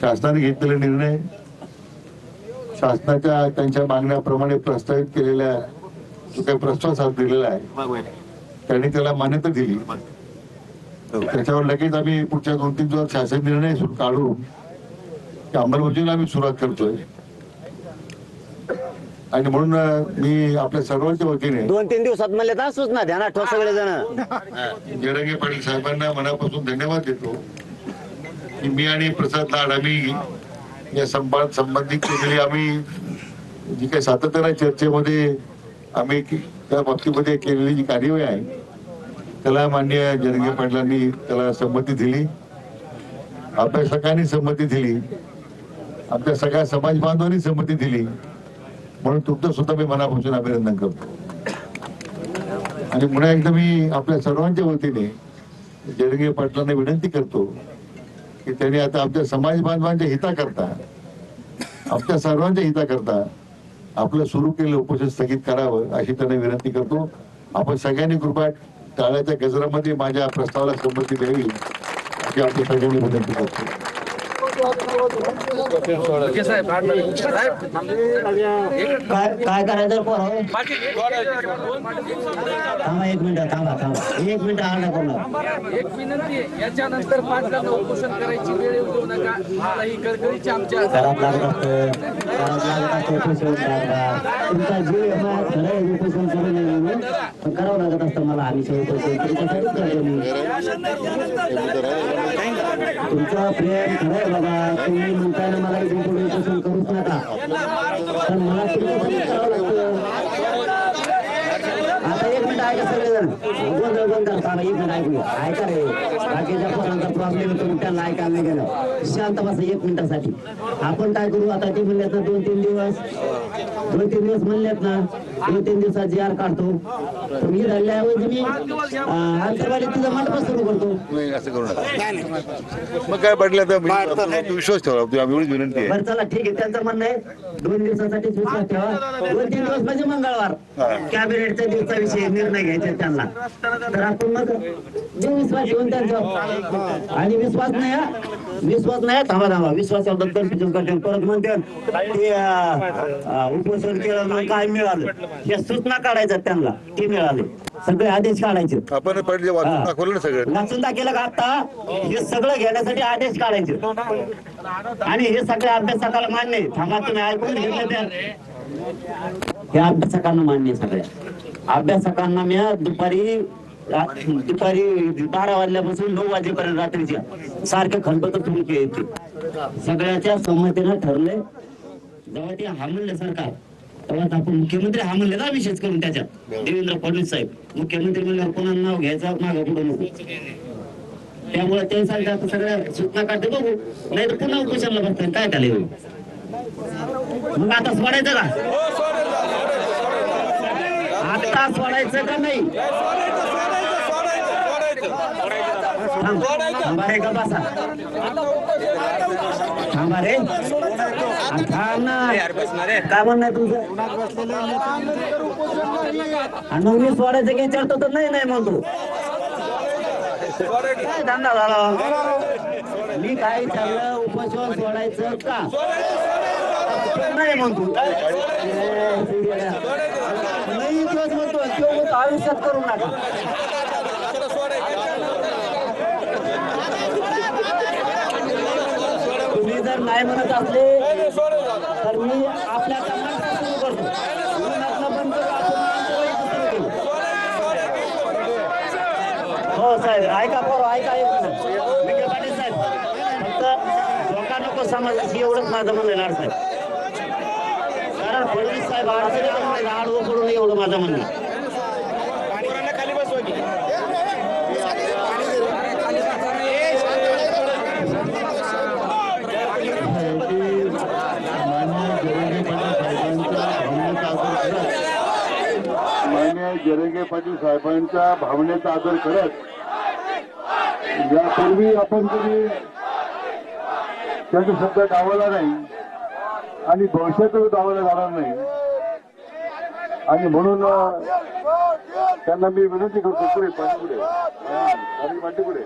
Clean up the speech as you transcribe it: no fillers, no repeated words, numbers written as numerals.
शासनाने घेतलेले निर्णय, शासनाच्या त्यांच्या मागण्याप्रमाणे प्रस्तावित केलेल्या जो काही प्रस्ताव सादर दिलेला आहे त्यांनी त्याला मान्यता दिली. त्याच्यावर लगेच आम्ही पुढच्या 2-3 दिवसात शासन निर्णय काढून अंमलबजावणीला आम्ही सुरुवात करतोय. आणि म्हणून मी आपल्या सर्वांच्या वतीने 2-3 दिवसात म्हणले तर सूचना ध्यानात ठेवा सगळे जण. जरांगे पाटील साहेबांना मनापासून धन्यवाद देतो की मी आणि प्रसाद लाड आम्ही या संबंधित केलेली आम्ही जी काही सातत्याने चर्चेमध्ये आम्ही त्या बाबतीमध्ये केलेली जी कार्यवाही आहे त्याला माननीय जरांगे पाटलांनी त्याला संमती दिली, अभ्यासकांनी संमती दिली, आमच्या सगळ्या समाज बांधवांनी संमती दिली. म्हणून तुमचं सुद्धा मी मनापासून अभिनंदन करतो. आणि पुन्हा एकदा मी आपल्या सर्वांच्या वतीने जरांगे पाटलांना विनंती करतो की त्यांनी आता आमच्या समाज बांधवांच्या हिताकरता, आमच्या सर्वांच्या हिताकरता आपलं सुरू केलेलं उपोषण स्थगित करावं अशी त्यांना विनंती करतो. आपण सगळ्यांनी कृपा टाळ्याच्या गजरामध्ये माझ्या प्रस्तावाला संमती द्यावी अशी आपल्या सगळ्यांनी विनंती करतो. काय करायचं थांबा 1 मिनिट, थांबा 1 मिनिट आला करू. एक विनंती आहे, याच्यानंतर 5 जण उपोषण करायची वेळ येऊ नका. मला ही गडगडीची आमच्या तुमचा जीव खरं उपोषण करू नये म्हणून करावं लागत असतं मला. आम्ही तुमचं प्रेम खरंय बाबा. तुम्ही म्हणताय ना मला इथून पुढे उपोषण करूच नका, पण मला तुमचं करावं लागतं. आता 1 मिनिट ऐका सगळेजण, गोंधळ बंद करता. 1 मिनिट ऐकूया, ऐका रे. बाकीच्या पोरांचा प्रॉब्लेम होतो त्यांना ऐकायला नाही गेलं. शांत बसा 1 मिनिटासाठी. आपण काय करू आता, ते म्हणलेत ना 2-3 दिवस म्हणलेत ना, 2-3 दिवसात जी आर काढतो. तुम्ही राहिल्याऐवजी मी अंतरवाली तिथं मंडप सुरू करतो. असं करू नका. मग काय पडलं तर विश्वास ठेवा, एवढीच विनंती आहे. बरं चला ठीक आहे, त्यांचं म्हणणं आहे 2 दिवसासाठी विश्वास ठेवा. 2-3 दिवस म्हणजे मंगळवार कॅबिनेटच्या दिवसा विषयी निर्णय घ्यायचे त्यांना. तर आपण मग जो विश्वास घेऊन त्यांचा, आणि विश्वास नाही थांबा विश्वास कन्फ्युजन करते. परत म्हणते ते उपोषण केलं म्हणून काय मिळालं, हे सूचना काढायचं त्यांना. ते मिळाले सगळे आदेश काढायचे. आपण पडले वाचून दाखवलं ना सगळं, वाचून दाखवलं का आता. हे सगळं घेण्यासाठी आदेश काढायचे. आणि हे सगळे अभ्यासकाला मान्य आहे. थांबा तुम्ही ऐकून घेतलं त्या हे अभ्यासकांना मान्य. सगळ्या अभ्यासकांना मी दुपारी 12 वाजल्यापासून 9 वाजेपर्यंत रात्रीच्या सारखे खंडपत्र सुरू केले ते. सगळ्याच्या संमतीनं ठरले. जेव्हा ते हा म्हणले सरकार, तेव्हा आपण मुख्यमंत्री हा म्हणले ना विशेष करून त्याच्यात देवेंद्र फडणवीस साहेब मुख्यमंत्री म्हणल्यावर कोणाला नाव घ्यायचं मागं पुढे नको. त्यामुळे ते सांगतात सगळ्या सूचना काढते बघू, नाही तर पुन्हा उपोषणाला बसतात. काय झाले मग आता सोडायचं का? आता सोडायचं का नाही? थांबा रे का बसा, थांबा रे. थांब ना, काय म्हणणं आहे तुमचं? आणि मी सोडायचं की विचारतो तर नाही म्हणतो. काय धंदा झाला? मी काय विचारलं, उपोषण सोडायचं का नाही म्हणतो. नाही म्हणतो, आयुष्यात करू नका. तुम्ही जर नाही म्हणत असले तर मी आपल्या कामाला सुरू करतो. बंद हो साहेब, ऐका पोरं, ऐका. विखे पाटील साहेब, फक्त धोका नको समाजाशी, एवढंच माझं म्हणणं आहे साहेब. कारण फडणवीस साहेब अडचणी आणून आडवं पडू नये, एवढं माझं म्हणणं आहे. जरांगे पाटील साहेबांच्या भावनेचा आदर करत यापूर्वी आपण कधी त्यांचा शब्द डावला नाही आणि भविष्यातही डावला जाणार नाही. आणि म्हणून त्यांना मी विनंती करतो, पुढे पाठी पुढे.